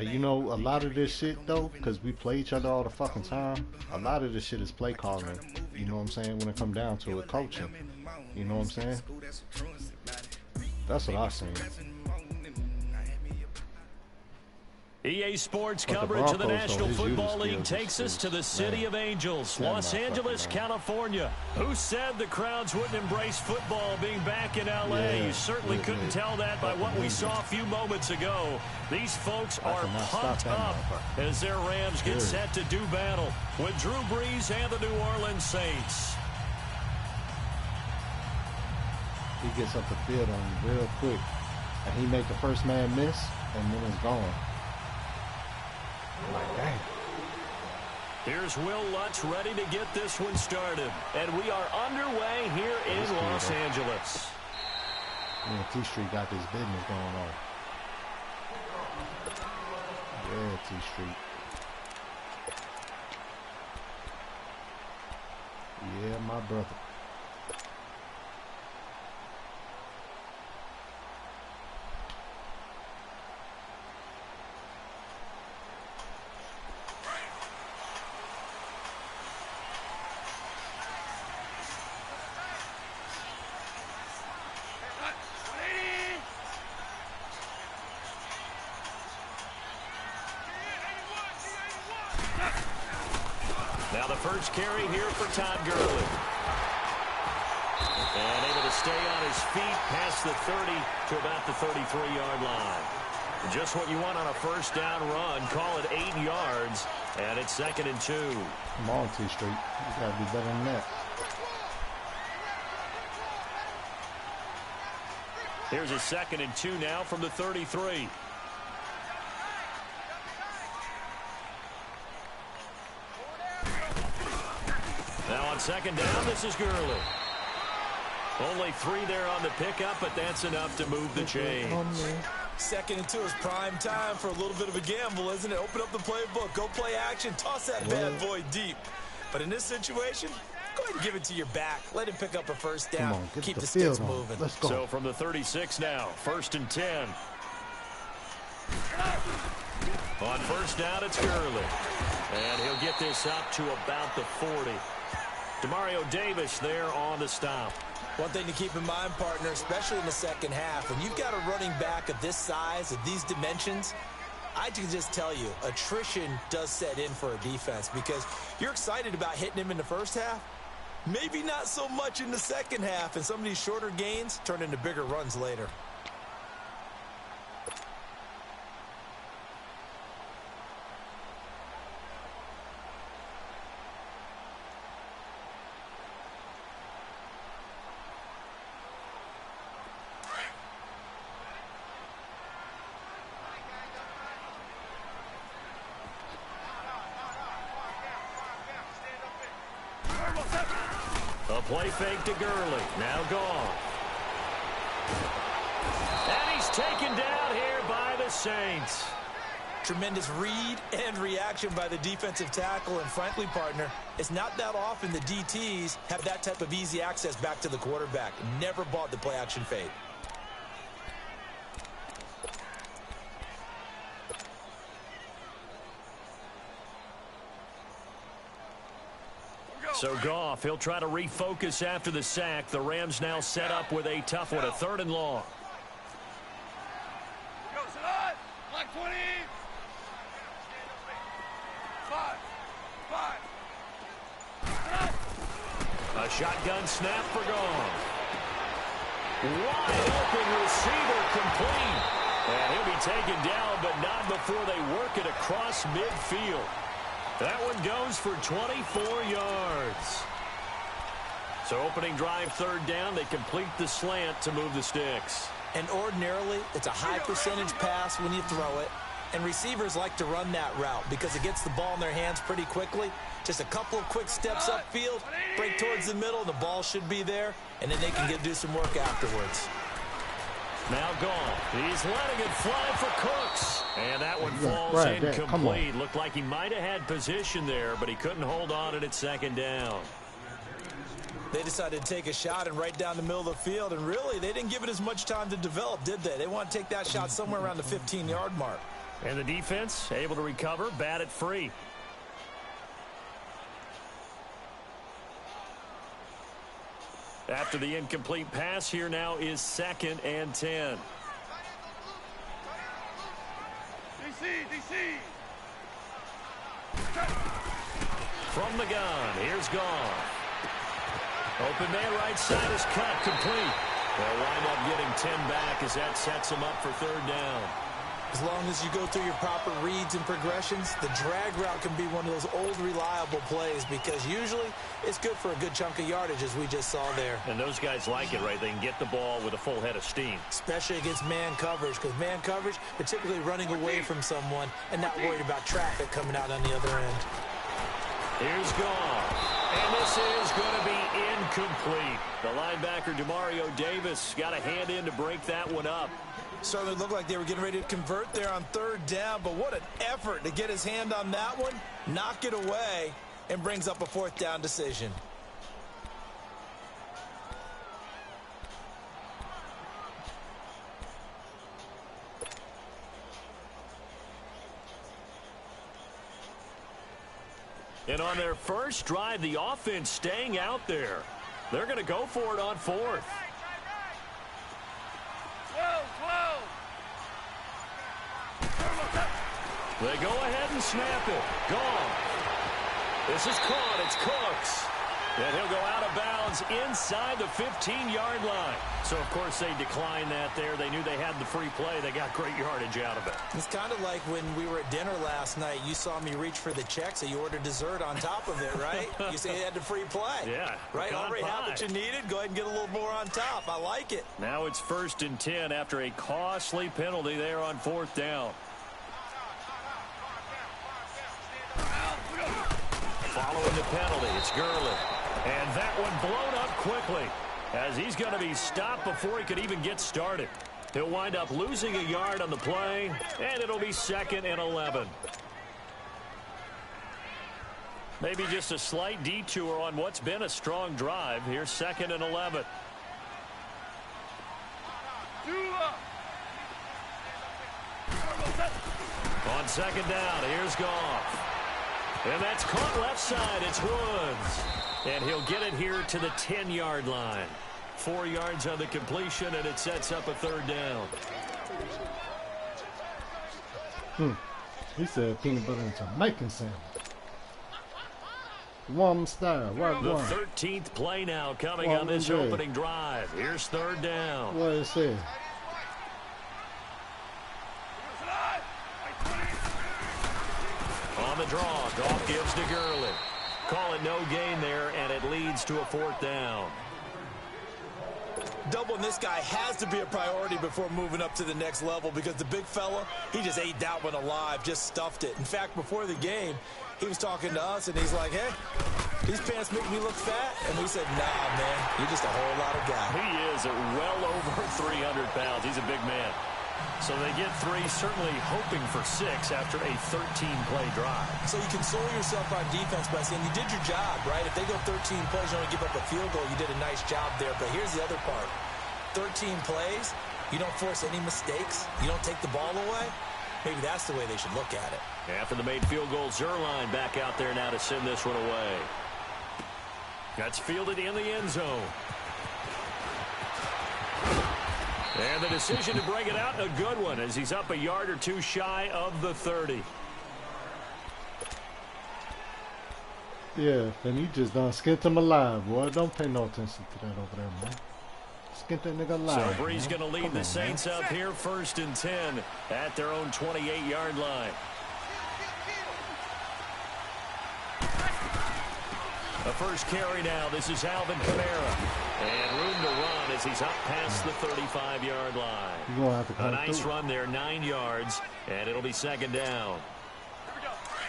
You know, a lot of this shit though, because we play each other all the fucking time, a lot of this shit is play calling. You know what I'm saying? When it come down to it, coaching. You know what I'm saying? That's what I think. EA Sports coverage of the National Football League takes us to the City of Angels, Los Angeles, California. Who said the crowds wouldn't embrace football being back in L.A.? You certainly couldn't tell that by what we saw a few moments ago. These folks are pumped up as their Rams get set to do battle with Drew Brees and the New Orleans Saints. He gets up the field on him real quick, and he make the first man miss, and then it's gone. Like, dang. Here's Will Lutz ready to get this one started. And we are underway here in Los Angeles. Yeah, T-Street got this business going on. Yeah, T-Street. Yeah, my brother. Now the first carry here for Todd Gurley. And able to stay on his feet past the 30 to about the 33-yard line. Just what you want on a first down run. Call it 8 yards. And it's 2nd and 2. Come on, T-Street. You got to be better than that. Here's a 2nd and 2 now from the 33. Now on 2nd down, this is Gurley. Only 3 there on the pickup, but that's enough to move the chains. 2nd and 2 is prime time for a little bit of a gamble, isn't it? Open up the playbook, go play action, toss that bad boy deep. But in this situation, go ahead and give it to your back. Let him pick up a first down. Keep the sticks moving. Let's go. So from the 36 now, 1st and 10. On first down, it's Gurley. And he'll get this up to about the 40. Demario Davis there on the stop. One thing to keep in mind, partner, especially in the second half, when you've got a running back of this size, of these dimensions, I can just tell you, attrition does set in for a defense because you're excited about hitting him in the first half. Maybe not so much in the second half, and some of these shorter gains turn into bigger runs later. A play fake to Gurley. Now gone. And he's taken down here by the Saints. Tremendous read and reaction by the defensive tackle. And frankly, partner, it's not that often the DTs have that type of easy access back to the quarterback. Never bought the play action fade. So Goff, he'll try to refocus after the sack. The Rams now set up with a tough one, a 3rd and long. Black 20. 5. A shotgun snap for Goff. Wide open receiver complete. And he'll be taken down, but not before they work it across midfield. That one goes for 24 yards. So opening drive 3rd down, they complete the slant to move the sticks. And ordinarily, it's a high percentage pass when you throw it. And receivers like to run that route because it gets the ball in their hands pretty quickly. Just a couple of quick steps upfield, break towards the middle, the ball should be there, and then they can do some work afterwards. Now gone. He's letting it fly for Cooks. And that one falls incomplete. Looked like he might have had position there, but he couldn't hold on at second down. They decided to take a shot and right down the middle of the field, and really, they didn't give it as much time to develop, did they? They want to take that shot somewhere around the 15-yard mark. And the defense able to recover, bat it free. After the incomplete pass, here now is 2nd and 10. DC. From the gun, here's Gone. Open man right side is cut, complete. They'll wind up getting 10 back as that sets them up for 3rd down. As long as you go through your proper reads and progressions, the drag route can be one of those old reliable plays because usually it's good for a good chunk of yardage, as we just saw there. And those guys like it, right? They can get the ball with a full head of steam. Especially against man coverage, because man coverage, they're typically running away from someone and not worried about traffic coming out on the other end. Here's Gone. And this is going to be incomplete. The linebacker, Demario Davis, got a hand in to break that one up. Certainly looked like they were getting ready to convert there on 3rd down, but what an effort to get his hand on that one, knock it away, and brings up a 4th down decision. And on their first drive, the offense staying out there. They're going to go for it on 4th. They go ahead and snap it. Gone. This is caught. It's Cooks. And he'll go out of bounds inside the 15-yard line. So, of course, they declined that there. They knew they had the free play. They got great yardage out of it. It's kind of like when we were at dinner last night. You saw me reach for the check, so you ordered dessert on top of it, right? You say you had the free play. Yeah. Right? Already had what you needed. Go ahead and get a little more on top. I like it. Now it's 1st and 10 after a costly penalty there on 4th down. Following the penalty, it's Gurley. And that one blown up quickly as he's going to be stopped before he could even get started. He'll wind up losing a yard on the play, and it'll be 2nd and 11. Maybe just a slight detour on what's been a strong drive. Here's 2nd and 11. On 2nd down, here's Goff. And that's caught left side. It's Woods. And he'll get it here to the 10-yard line. 4 yards on the completion, and it sets up a 3rd down. He said peanut butter and Jamaican sandwich. Warm style. Right the one. 13th play now coming on this opening drive. Here's 3rd down. What is it? On the draw, Goff gives to Gurley. Call it no gain there, and it leads to a 4th down. Doubling this guy has to be a priority before moving up to the next level because the big fella, he just ate that one alive, just stuffed it. In fact, before the game, he was talking to us, and he's like, hey, these pants make me look fat. And we said, nah, man, you're just a whole lot of guy. He is at well over 300 pounds. He's a big man. So they get 3, certainly hoping for 6 after a 13-play drive. So you console yourself on defense by saying you did your job, right? If they go 13 plays, you only give up a field goal, you did a nice job there. But here's the other part. 13 plays, you don't force any mistakes, you don't take the ball away. Maybe that's the way they should look at it. After the made field goal, Zerline back out there now to send this one away. That's fielded in the end zone. And the decision to bring it out, a good one, as he's up a yard or 2 shy of the 30. Yeah, and you just done skinned him alive, boy. Don't pay no attention to that over there, man. Skint that nigga alive. So Bree's going to lead the Saints up here 1st and 10 at their own 28-yard line. The first carry now. This is Alvin Kamara. And room to run as he's up past the 35-yard line. A nice run there, 9 yards, and it'll be 2nd down.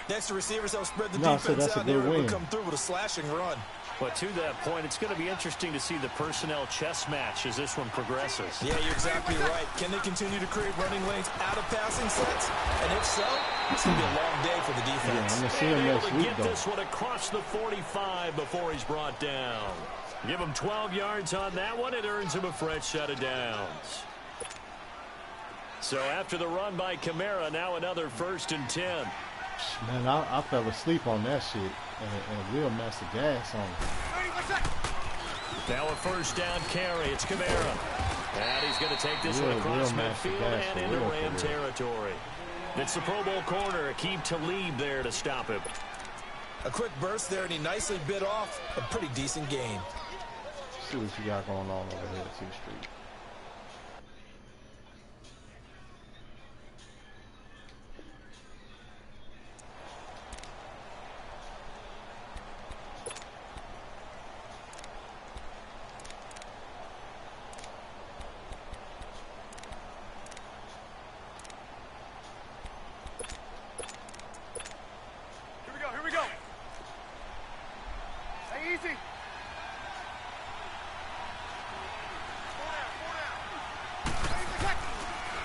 Next to receivers, they'll spread the defense out there and come through with a slashing run. But to that point, it's going to be interesting to see the personnel chess match as this one progresses. Yeah, you're exactly right. Can they continue to create running lanes out of passing sets? And if so, it's going to be a long day for the defense. Yeah, I'm going to see him next week, get this one across the 45 before he's brought down. Give him 12 yards on that one. It earns him a fresh set of downs. So after the run by Kamara, now another 1st and 10. Man, I fell asleep on that shit, and Will messed the gas on it. Now a 1st down carry. It's Kamara. And he's going to take this one across midfield and into Ram territory. It's the Pro Bowl corner, Aqib Talib there to stop him. A quick burst there, and he nicely bit off a pretty decent gain. See what you got going on over here at 2nd Street.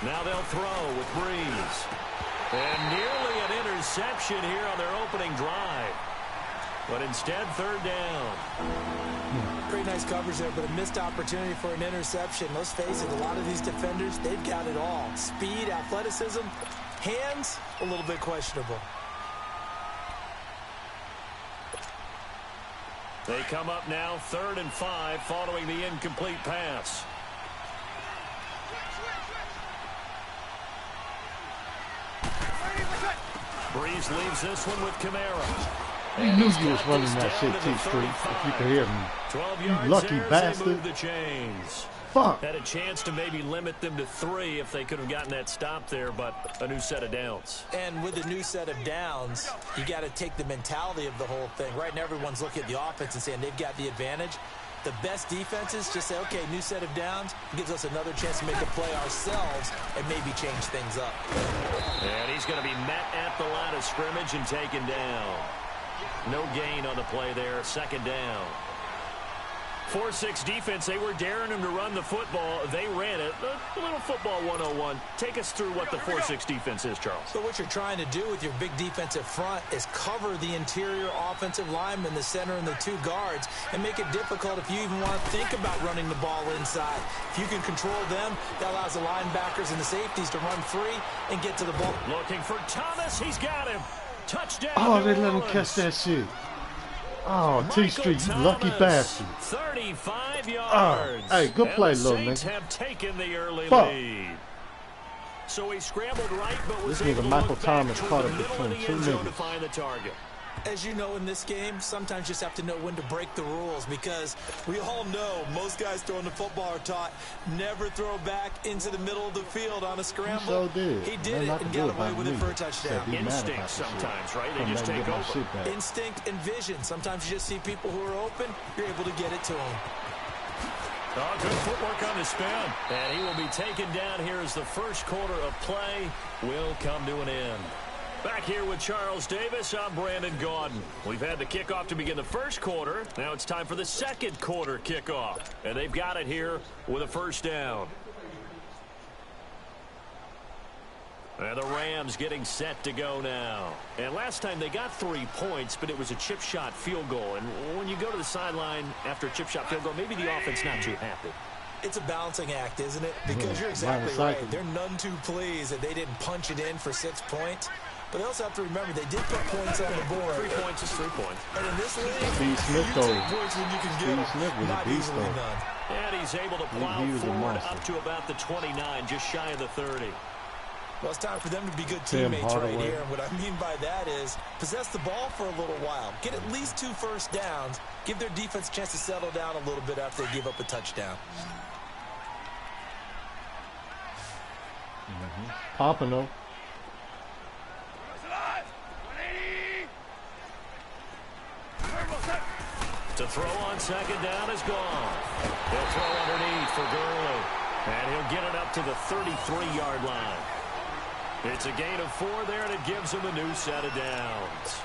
Now they'll throw with Breeze. And nearly an interception here on their opening drive. But instead, 3rd down. Pretty nice coverage there, but a missed opportunity for an interception. Let's face it, a lot of these defenders, they've got it all. Speed, athleticism, hands, a little bit questionable. They come up now, 3rd and 5, following the incomplete pass. Breeze leaves this one with Kamara. You knew you was running that shit, T-Street, if you could hear me. 12 you yards lucky there, bastard. The chains. Fuck. Had a chance to maybe limit them to 3 if they could have gotten that stop there, but a new set of downs. And with a new set of downs, you got to take the mentality of the whole thing. Right now, everyone's looking at the offense and saying they've got the advantage. The best defenses just say, okay, new set of downs, gives us another chance to make a play ourselves and maybe change things up. And he's going to be met at the line of scrimmage and taken down. No gain on the play there, 2nd down. 4-6 defense, they were daring him to run the football. They ran it. A little football 101. Take us through what the 4-6 defense is, Charles. So what you're trying to do with your big defensive front is cover the interior offensive lineman, the center, and the 2 guards, and make it difficult if you even want to think about running the ball inside. If you can control them, that allows the linebackers and the safeties to run free and get to the ball. Looking for Thomas. He's got him. Touchdown. Oh, they let him catch that shit. Oh, T-Street, you lucky bastard. 35 yards. Hey, good play, little nigga. The Saints have taken the early lead. So he scrambled right, but was able to Michael look Thomas back caught toward it the middle of between the 2 end zone to niggas. find the target. As you know, in this game, sometimes you just have to know when to break the rules, because we all know most guys throwing the football are taught never throw back into the middle of the field on a scramble. He did it and got away with it for a touchdown. Instinct sometimes, right? They just take over. Instinct and vision. Sometimes you just see people who are open, you're able to get it to them. Oh, good footwork on the spin. And he will be taken down here as the 1st quarter of play will come to an end. Back here with Charles Davis, I'm Brandon Gaudin. We've had the kickoff to begin the 1st quarter. Now it's time for the 2nd quarter kickoff. And they've got it here with a 1st down. And the Rams getting set to go now. And last time they got 3 points, but it was a chip shot field goal. And when you go to the sideline after a chip shot field goal, maybe the offense not too happy. It's a balancing act, isn't it? Because you're exactly right. They're none too pleased that they didn't punch it in for 6 points. But they also have to remember they did put points on the board. 3 points is 3 points. And in this league, Steve Smith, though. you can get Steve Smith was a beast, though. And he's able to plow forward up to about the 29, just shy of the 30. Well, it's time for them to be good teammates right here. And what I mean by that is possess the ball for a little while. Get at least 2 first downs. Give their defense a chance to settle down a little bit after they give up a touchdown. Pompano. To throw on 2nd down is gone. He'll throw underneath for Gurley. And he'll get it up to the 33-yard line. It's a gain of 4 there, and it gives them a new set of downs.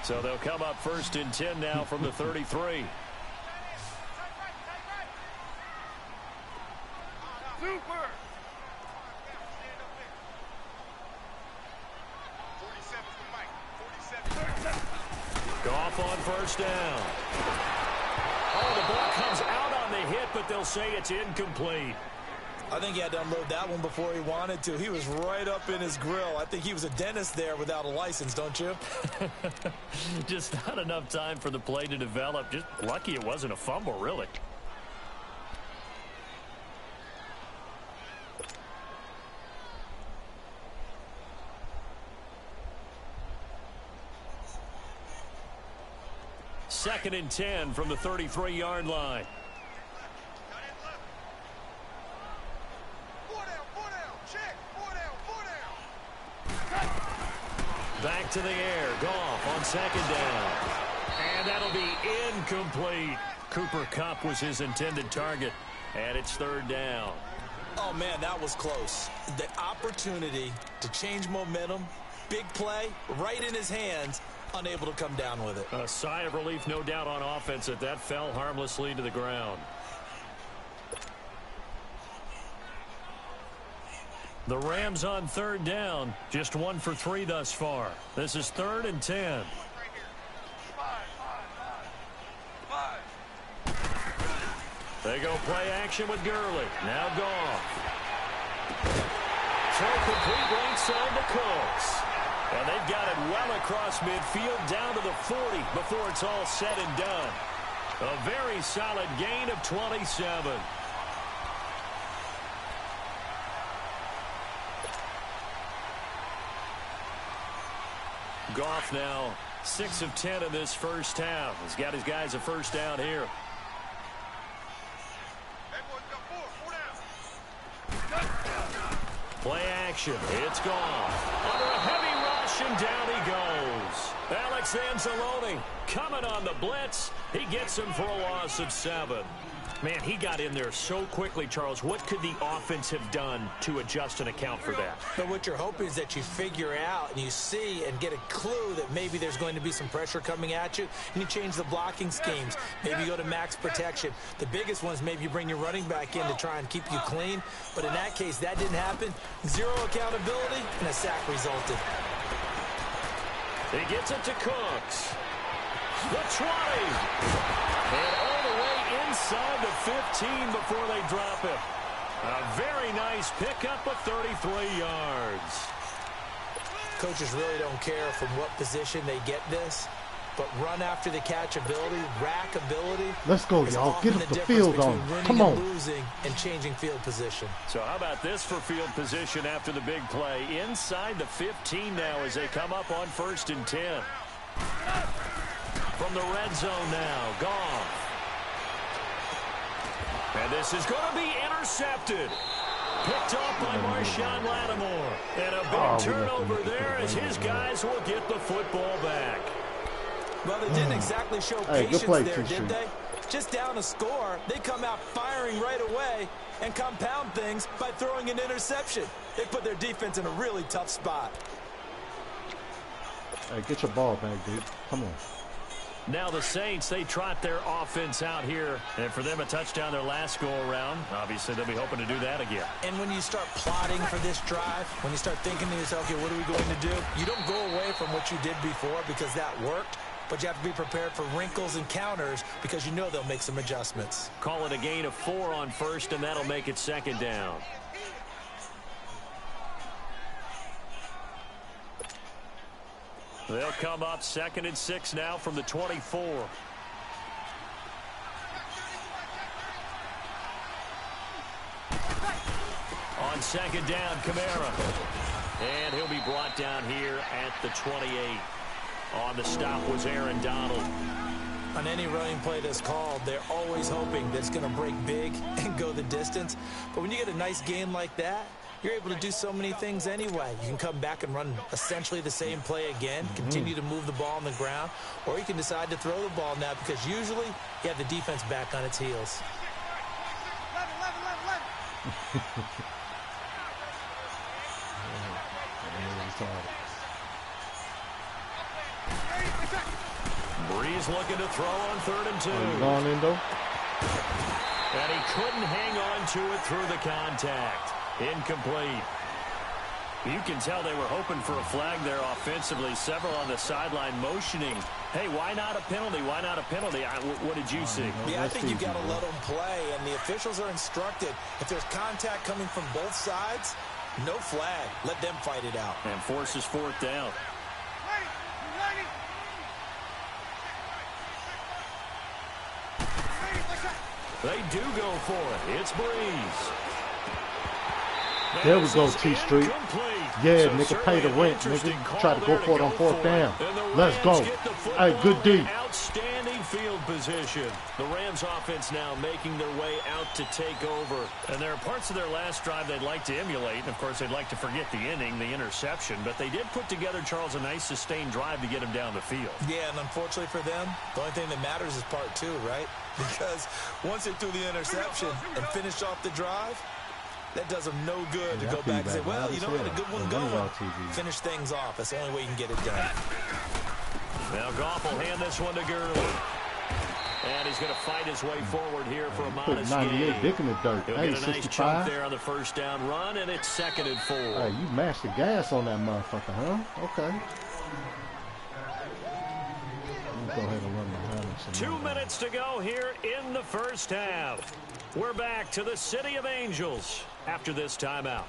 So they'll come up 1st and 10 now from the 33. Goff on 1st down. Oh, the ball comes out on the hit, but they'll say it's incomplete. I think he had to unload that one before he wanted to. He was right up in his grill. I think he was a dentist there without a license, don't you? Just not enough time for the play to develop. Just lucky it wasn't a fumble, really. Second and 10 from the 33-yard line. Back to the air. Goff on 2nd down. And that'll be incomplete. Cooper Kupp was his intended target. And it's 3rd down. Oh, man, that was close. The opportunity to change momentum, big play, right in his hands, unable to come down with it. A sigh of relief, no doubt, on offense that fell harmlessly to the ground. The Rams on 3rd down, just 1 for 3 thus far. This is 3rd and 10. They go play action with Gurley. Now Goff. Throw complete right side to Cooks. And they've got it well across midfield down to the 40 before it's all said and done. A very solid gain of 27. Goff now 6 of 10 in this first half. He's got his guys a 1st down here. Play action. It's gone. Under a heavy rush, and down he goes. Alex Anzalone coming on the blitz. He gets him for a loss of 7. Man, he got in there so quickly, Charles. What could the offense have done to adjust and account for that? But what you're hoping is that you figure out and you see and get a clue that maybe there's going to be some pressure coming at you, and you change the blocking schemes. Maybe you go to max protection. The biggest one is maybe you bring your running back in to try and keep you clean. But in that case, that didn't happen. 0 accountability, and a sack resulted. He gets it to Cooks. The 20. And all the way inside the 15 before they drop it. A very nice pickup of 33 yards. Coaches really don't care from what position they get this, but run after the catch ability, rack ability. Let's go, y'all. Get up the field on. Come on. Losing and changing field position. So how about this for field position after the big play? Inside the 15 now as they come up on 1st and 10. From the red zone now, Goff. And this is going to be intercepted. Picked off by Marshawn Lattimore. And a big turnover there as his guys will get the football back. Well, they didn't exactly show patience there, did they? Just down a score, they come out firing right away and compound things by throwing an interception. They put their defense in a really tough spot. Hey, get your ball back, dude. Come on. Now the Saints, they trot their offense out here. And for them, a touchdown their last go-around. Obviously, they'll be hoping to do that again. And when you start plotting for this drive, when you start thinking to yourself, okay, what are we going to do? You don't go away from what you did before because that worked. But you have to be prepared for wrinkles and counters because you know they'll make some adjustments. Call it a gain of 4 on 1st, and that'll make it 2nd down. They'll come up 2nd and 6 now from the 24. On 2nd down, Kamara. And he'll be brought down here at the 28. On the stop was Aaron Donald. On any running play that's called, they're always hoping that it's going to break big and go the distance. But when you get a nice gain like that, you're able to do so many things anyway. You can come back and run essentially the same play again, continue to move the ball on the ground, or you can decide to throw the ball now because usually you have the defense back on its heels. Breeze looking to throw on 3rd and 2. Gone in though. And he couldn't hang on to it through the contact. Incomplete. You can tell they were hoping for a flag there offensively. Several on the sideline motioning. Hey, why not a penalty? Why not a penalty? What did you see? Yeah, I think you've got to let them play, and the officials are instructed. If there's contact coming from both sides, no flag. Let them fight it out. And forces 4th down. They do go for it. It's Breeze. There we go, T Street. Yeah, nigga, pay the rent, nigga. Try to go for it on 4th down. Let's go. Hey, good D. Outstanding field position. The Rams offense now making their way out to take over. And there are parts of their last drive they'd like to emulate. And, of course, they'd like to forget the inning, the interception. But they did put together, Charles, a nice sustained drive to get him down the field. Yeah, and unfortunately for them, the only thing that matters is part 2, right? Because once they threw the interception and finished off the drive, that does them no good to go back and say, well, you know, we had a good one going. Finish things off. That's the only way you can get it done. Now Goff will hand this one to Gurley. And he's going to fight his way forward here for a modest 98 gain. dick in the dirt. He'll hey, get a nice 65. chunk there on the 1st down run, and it's 2nd and 4. Hey, you mashed the gas on that motherfucker, huh? Okay. Go ahead and run behind him some 2 more. minutes to go here in the 1st half. We're back to the City of Angels after this timeout.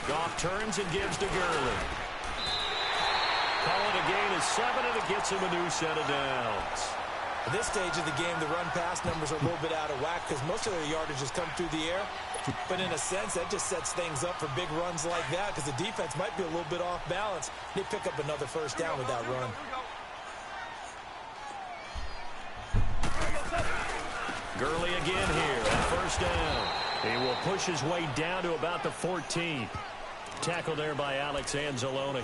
Goff turns and gives to Gurley. Call it a gain of 7, and it gets him a new set of downs. At this stage of the game, the run-pass numbers are a little bit out of whack because most of their yardage has come through the air. But in a sense, that just sets things up for big runs like that because the defense might be a little bit off balance. They pick up another 1st down with that run. Gurley again here at 1st down. He will push his way down to about the 14. Tackle there by Alex Anzalone.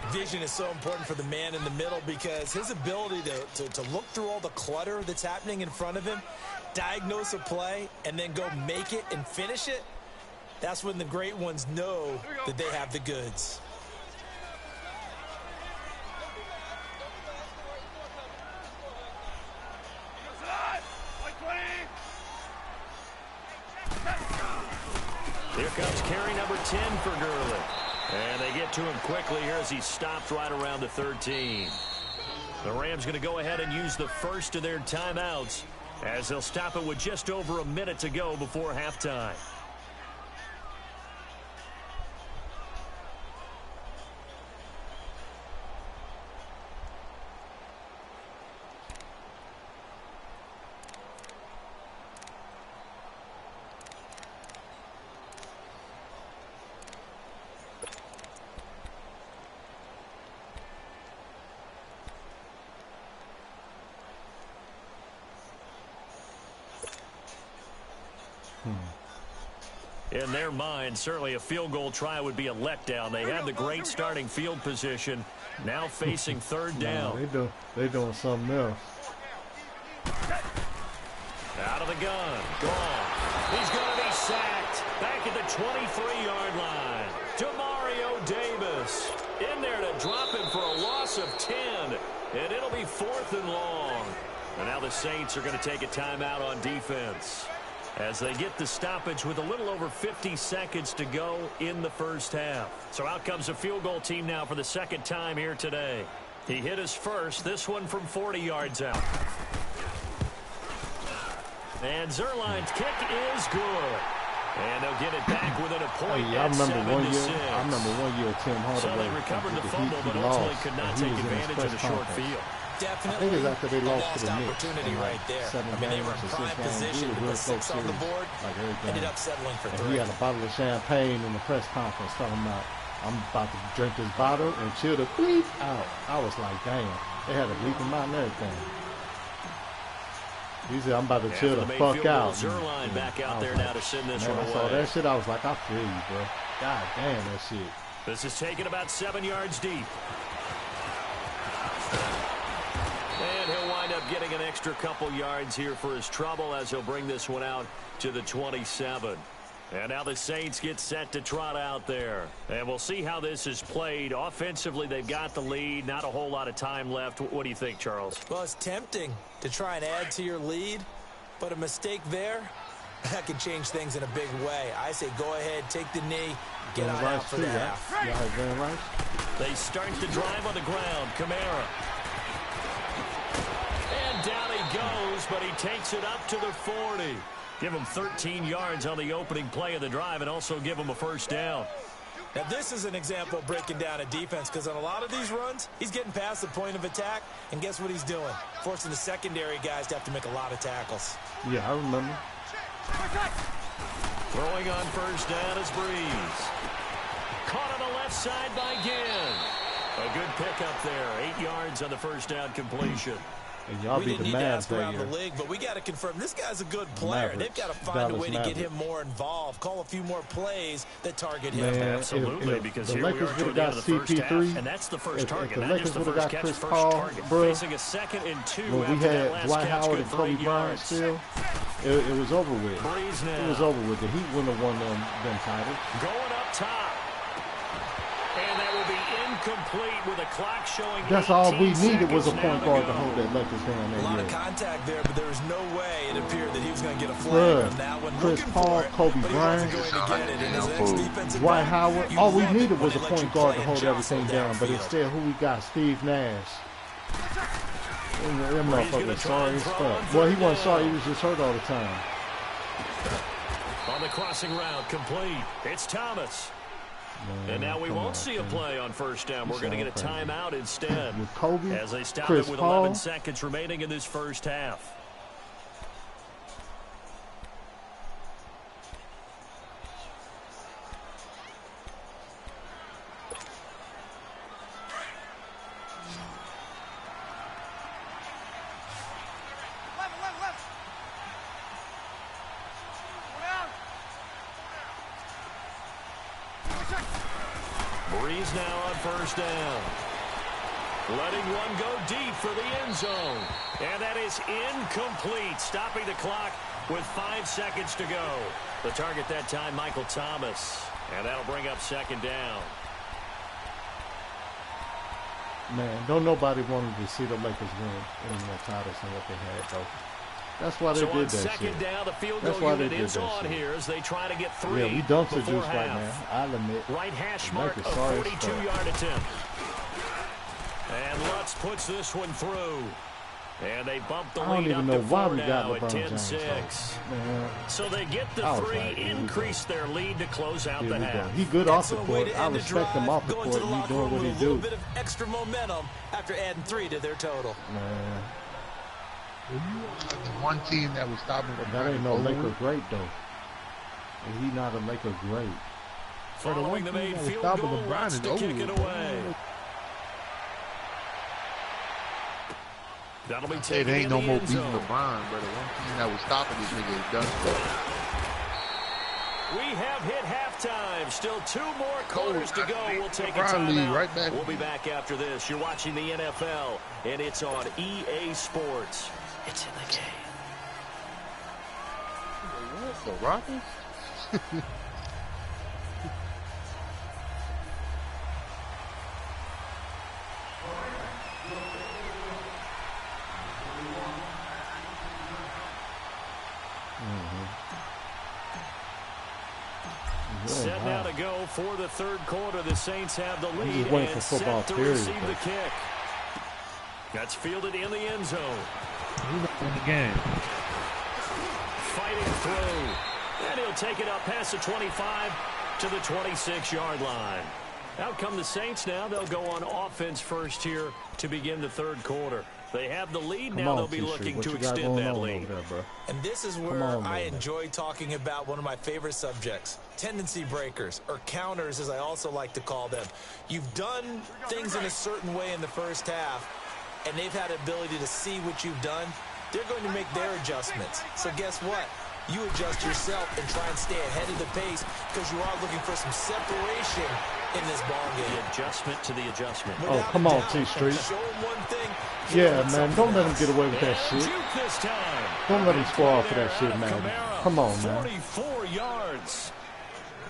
Vision is so important for the man in the middle because his ability to look through all the clutter that's happening in front of him, diagnose a play, and then go make it and finish it, that's when the great ones know that they have the goods. Here comes carry number 10 for Gurley. And they get to him quickly here as he's stopped right around the 13. The Rams going to go ahead and use the first of their timeouts as they'll stop it with just over a minute to go before halftime. In their mind, certainly a field goal try would be a letdown. They had the great starting field position. Now facing 3rd down. They doing something else. Out of the gun. Gone. He's going to be sacked. Back at the 23-yard line. Demario Davis in there to drop him for a loss of 10. And it'll be 4th and long. And now the Saints are going to take a timeout on defense as they get the stoppage with a little over 50 seconds to go in the 1st half. So out comes a field goal team now for the 2nd time here today. He hit his first, this one from 40 yards out. And Zerline's kick is good. And they'll get it back within a point. Hey, I remember one year Tim Hardaway. So they recovered the fumble, but ultimately could not take advantage of the short field. definitely I think it's after they lost lost to the Knicks. opportunity right there. I mean, they were in prime position to put 6 on the board, ended up settling for 3. He had a bottle of champagne in the press conference talking about, I'm about to drink this bottle and chill the bleep out. I was like, damn. They had to bleep him out and everything. He said, I'm about to chill the fuck out. Zerline back out there now to send this one away. I saw that shit, I was like, I feel you, bro. God damn that shit. This is taken about 7 yards deep. And he'll wind up getting an extra couple yards here for his trouble as he'll bring this one out to the 27. And now the Saints get set to trot out there. And we'll see how this is played. Offensively, they've got the lead. Not a whole lot of time left. What do you think, Charles? Well, it's tempting to try and add to your lead, but a mistake there, that can change things in a big way. I say go ahead, take the knee, get on out for the half. They start the drive on the ground. Kamara. And down he goes, but he takes it up to the 40. Give him 13 yards on the opening play of the drive and also give him a first down. Now, this is an example of breaking down a defense because on a lot of these runs, he's getting past the point of attack, and guess what he's doing? Forcing the secondary guys to have to make a lot of tackles. Yeah, I remember. Throwing on first down is Breeze. Caught on the left side by Ginn. A good pickup there. 8 yards on the first down completion. And y'all be the Mavs around the league, but we got to confirm this guy's a good player. Mavericks. They've got to find a way to get him more involved, call a few more plays that target him. Absolutely, because the here Lakers we are toward the end of the first half, and that's the first target. If the Lakers would have got Chris Paul, bro, facing a 2nd and 2 when we had Dwight Howard and Kobe Bryant still, it was over with. It was over with. The Heat wouldn't have won them titles. Going up top. And that will be incomplete with a clock showing. That's all we needed was a point guard to hold that Lakers down there. A lot of contact there, but there was no way it appeared that he was going to get a flag on that one. Chris Paul, Kobe Bryant, Dwight Howard. All we needed was a point guard to hold everything down, but instead, who we got? Steve Nash. That motherfucker sorry as fuck. Well, he wasn't sorry. He was just hurt all the time. On the crossing route, complete. It's Thomas. Man, and now we won't see a play on first down. We're going to get a timeout instead. With Kobe, as they stop Chris it with Paul, 11 seconds remaining in this first half. Breeze now on first down. Letting one go deep for the end zone. And that is incomplete. Stopping the clock with 5 seconds to go. The target that time, Michael Thomas. And that'll bring up second down. Man, don't nobody wanted to see the Lakers win in the titles and what they had, though. That's why they did that second shit. Down, the field That's goal why they unit did is that on shit. here as they try to get 3. Yeah, we dumpster juice half. right now. I'll admit. Right hash mark, a 42-yard attempt. And Lutz puts this one through. And they bump the lead up to 4 now at 10-6. So they get the 3, increase their lead to close out the half. He good off the court. I respect him off the court. He's doing what he do. A little bit of extra momentum after adding 3 to their total. Man. The one team that was stopping LeBron. That ain't no Laker great, though. And he not a Laker great. Following the made field goal, Lutz to kick it away. That'll be taken. It ain't no more beating LeBron, but the one team that was stopping this nigga is done for. We have hit halftime. Still 2 more quarters to go. We'll take a LeBron timeout. right back. We'll be back after this. You're watching the NFL, and it's on EA Sports. It's in the game. What? The Rockets? Set now to go for the third quarter. The Saints have the lead and football set to receive the kick. That's fielded in the end zone. Who's in the game? Fighting through. And he'll take it up past the 25 to the 26-yard line. Out come the Saints now. They'll go on offense first here to begin the third quarter. They have the lead. Now they'll be looking to extend that lead. And this is where I enjoy talking about one of my favorite subjects, tendency breakers, or counters as I also like to call them. You've done things in a certain way in the first half, and they've had the ability to see what you've done. They're going to make their adjustments. So guess what? You adjust yourself and try and stay ahead of the pace because you are looking for some separation in this ball game. The adjustment to the adjustment. Oh, come on, T-Street. Show him one thing. Yeah, man, don't let him get away with that shit. This time. Don't let him score for that shit, man. Come on, man. 44 yards.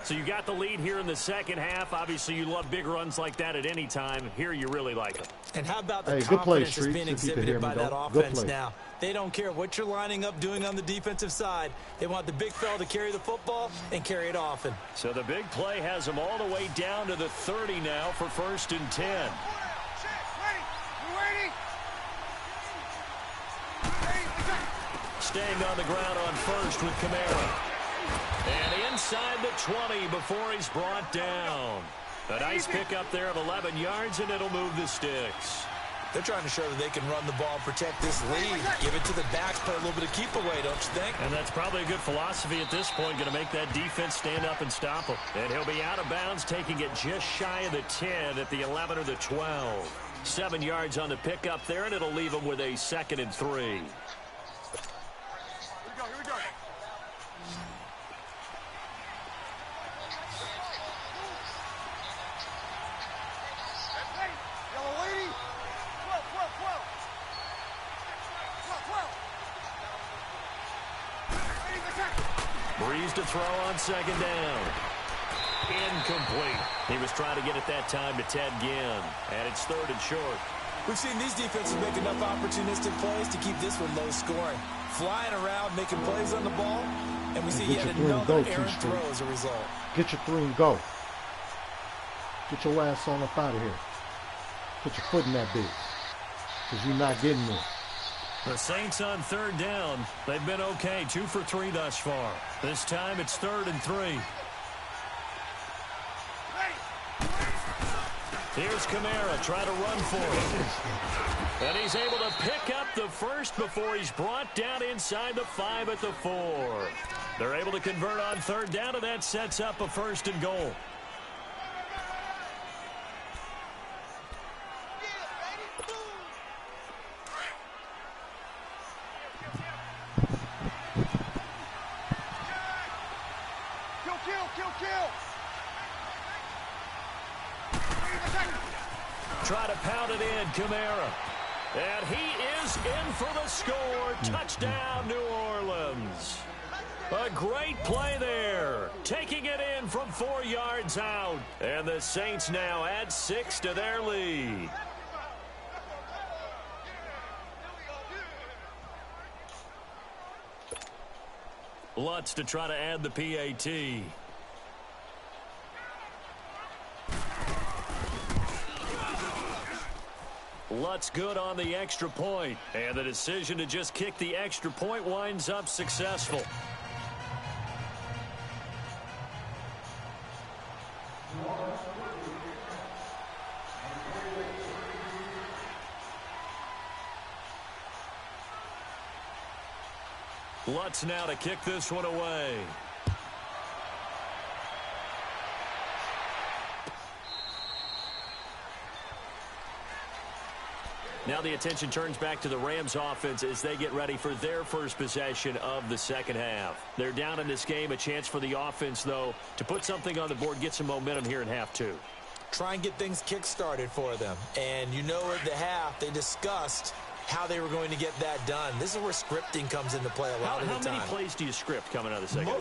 So you got the lead here in the second half. Obviously, you love big runs like that at any time. Here, you really like them. And how about the good play, confidence that's being exhibited by that offense now? They don't care what you're lining up doing on the defensive side. They want the big fella to carry the football and carry it often. So the big play has them all the way down to the 30 now for 1st and 10. Staying on the ground on first with Kamara. And inside the 20 before he's brought down. A nice pickup there of 11 yards, and it'll move the sticks. They're trying to show that they can run the ball and protect this lead. Give it to the backs, play a little bit of keep away, don't you think? And that's probably a good philosophy at this point, going to make that defense stand up and stop him. And he'll be out of bounds, taking it just shy of the 10 at the 11 or the 12. 7 yards on the pickup there, and it'll leave him with a 2nd and 3. Here we go. Breeze to throw on 2nd down. Incomplete. He was trying to get it that time to Ted Ginn. And it's 3rd and short. We've seen these defenses make enough opportunistic plays to keep this one low scoring. Flying around, making plays on the ball. And we see yet another errant throw as a result. Get your 3 and go. Get your ass on up out of here. Put your foot in that bitch. Because you're not getting this. The Saints on 3rd down. They've been okay. 2 for 3 thus far. This time it's 3rd and 3. Here's Kamara trying to run for it. And he's able to pick up the first before he's brought down inside the 5 at the 4. They're able to convert on 3rd down, and that sets up a 1st and goal. Try to pound it in, Kamara. And he is in for the score. Touchdown, New Orleans. A great play there. Taking it in from 4 yards out. And the Saints now add 6 to their lead. Lutz to try to add the PAT. Lutz good on the extra point. And the decision to just kick the extra point winds up successful. Lutz now to kick this one away. Now the attention turns back to the Rams offense as they get ready for their first possession of the second half. They're down in this game. A chance for the offense, though, to put something on the board, get some momentum here in half 2. Try and get things kick-started for them. And you know at the half, they discussed how they were going to get that done. This is where scripting comes into play a lot of the time. How many plays do you script coming out of the second?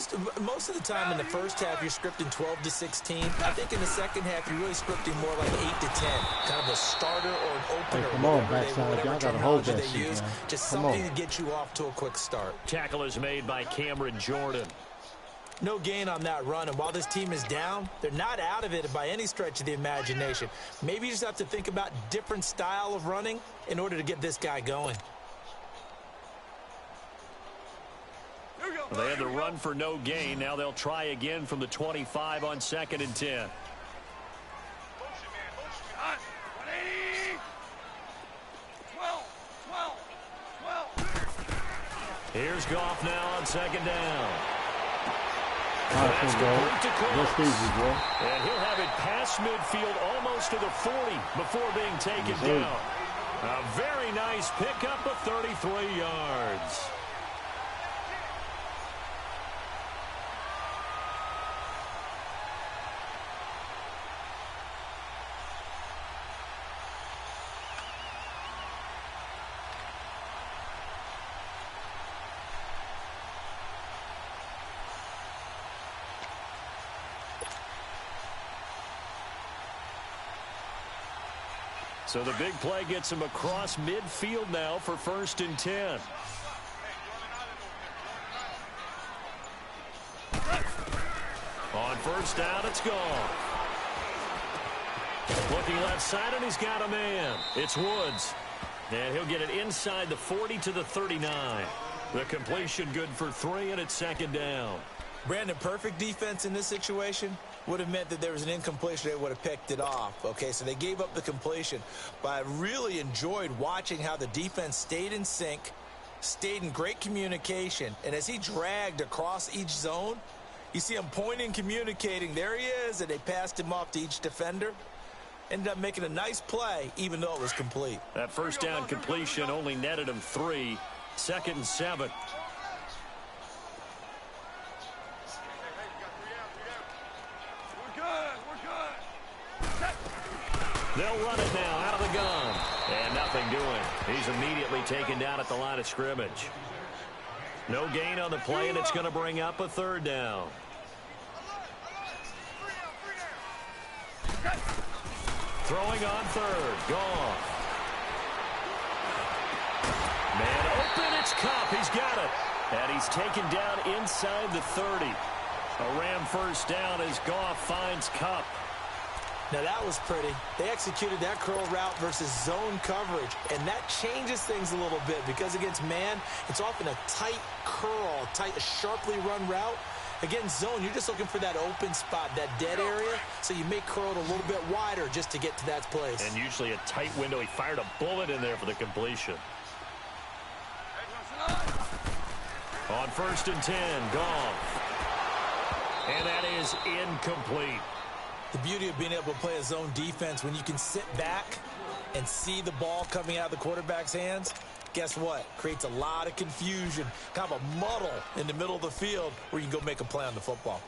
Most of the time in the first half, you're scripting 12 to 16. I think in the second half, you're really scripting more like 8 to 10. Kind of a starter or an opener. Hey, come on, backside. Y'all got to hold that shit, use. man. Just something to get you off to a quick start. Tackle is made by Cameron Jordan. No gain on that run, and while this team is down, they're not out of it by any stretch of the imagination. Maybe you just have to think about different style of running in order to get this guy going. They had the run for no gain. Now they'll try again from the 25 on 2nd and 10. Here's Goff now on second down. Let's go. Let's go. And he'll have it past midfield almost to the 40 before being taken down. A very nice pickup of 33 yards. So the big play gets him across midfield now for 1st and 10. On 1st down, it's gone. Looking left side, and he's got a man. It's Woods. And he'll get it inside the 40 to the 39. The completion good for 3, and it's 2nd down. Brandon, perfect defense in this situation would have meant that there was an incompletion. They would have picked it off. Okay, so they gave up the completion. But I really enjoyed watching how the defense stayed in sync, stayed in great communication. And as he dragged across each zone, you see him pointing, communicating. There he is, and they passed him off to each defender. Ended up making a nice play, even though it was complete. That 1st down completion only netted him 3. 2nd and 7. They'll run it now out of the gun. And nothing doing. He's immediately taken down at the line of scrimmage. No gain on the play, and it's going to bring up a 3rd down. Throwing on 3rd. Gone. Man open. It's Kupp. He's got it. And he's taken down inside the 30. A Ram 1st down as Goff finds Kupp. Now that was pretty. They executed that curl route versus zone coverage, and that changes things a little bit because against man, it's often a tight curl, a sharply run route. Against zone, you're just looking for that open spot, that dead area, so you may curl it a little bit wider just to get to that place. And usually a tight window. He fired a bullet in there for the completion. On 1st and 10, Goff. And that is incomplete. The beauty of being able to play a zone defense when you can sit back and see the ball coming out of the quarterback's hands, guess what? Creates a lot of confusion, kind of a muddle in the middle of the field where you can go make a play on the football.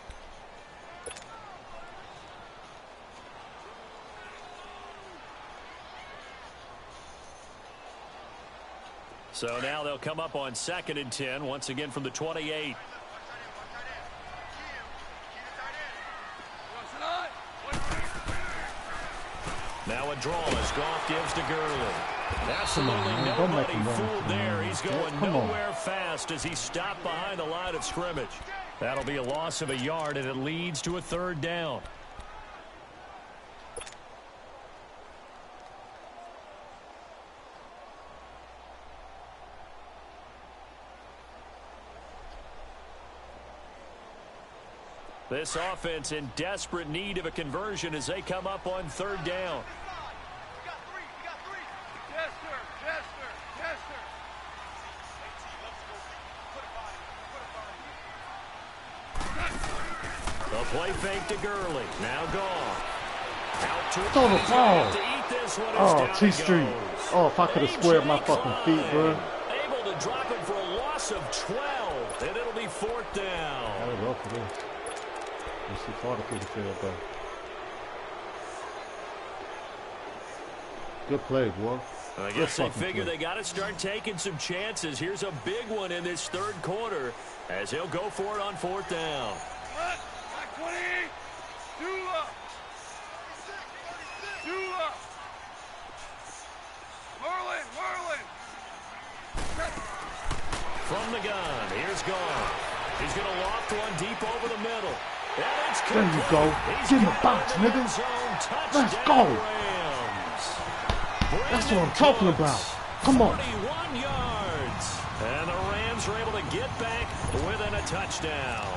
So now they'll come up on 2nd and 10, once again from the 28. Now a draw as Goff gives to Gurley. Absolutely nobody fooled there. He's going nowhere fast as he stopped behind the line of scrimmage. That'll be a loss of a yard, and it leads to a 3rd down. This offense in desperate need of a conversion as they come up on 3rd down. The play fake to Gurley. Now Goff. Out to the ball. To eat this one. Oh, T-Street. Oh, if I could have squared my fucking feet, bro. Able to drop it for a loss of 12, and it'll be 4th down. That was rough for this. Let's see farther through the field, though. Good play, boy. I guess they figure they got to start taking some chances. Here's a big one in this 3rd quarter as he'll go for it on 4th down. Back 20. Dula. Merlin. From the gun, here's Goff. He's going to loft one deep over the middle. There you go. Get in the box, nigga. Let's go. That's what I'm talking about. Come on. 41 yards. And the Rams are able to get back within a touchdown.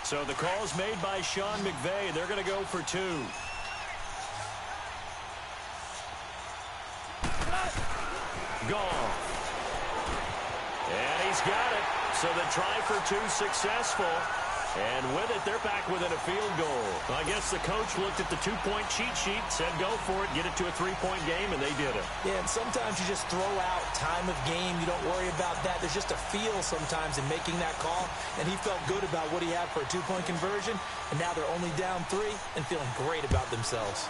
So the call's made by Sean McVay. They're going to go for 2. Gone. And he's got it. So the try for 2 successful. And with it, they're back within a field goal. I guess the coach looked at the 2-point cheat sheet, said go for it, get it to a 3-point game, and they did it. Yeah, and sometimes you just throw out time of game. You don't worry about that. There's just a feel sometimes in making that call, and he felt good about what he had for a 2-point conversion, and now they're only down 3 and feeling great about themselves.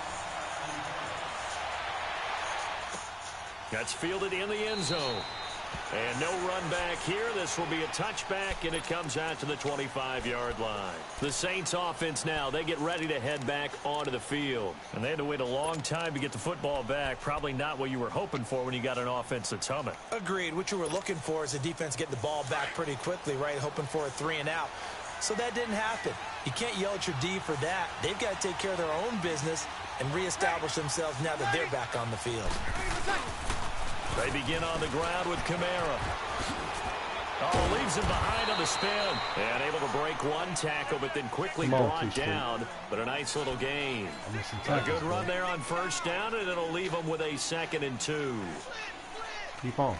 That's fielded in the end zone. And no run back here. This will be a touchback, and it comes out to the 25-yard line. The Saints offense now, they get ready to head back onto the field. And they had to wait a long time to get the football back. Probably not what you were hoping for when you got an offense that's humming. Agreed. What you were looking for is the defense getting the ball back pretty quickly, right? Hoping for a 3-and-out. So that didn't happen. You can't yell at your D for that. They've got to take care of their own business and reestablish themselves now that they're back on the field. They begin on the ground with Kamara. Oh, leaves him behind on the spin. And able to break one tackle, but then quickly brought down. But a nice little gain. A good run there on first down, and it'll leave them with a 2nd and 2. Keep on.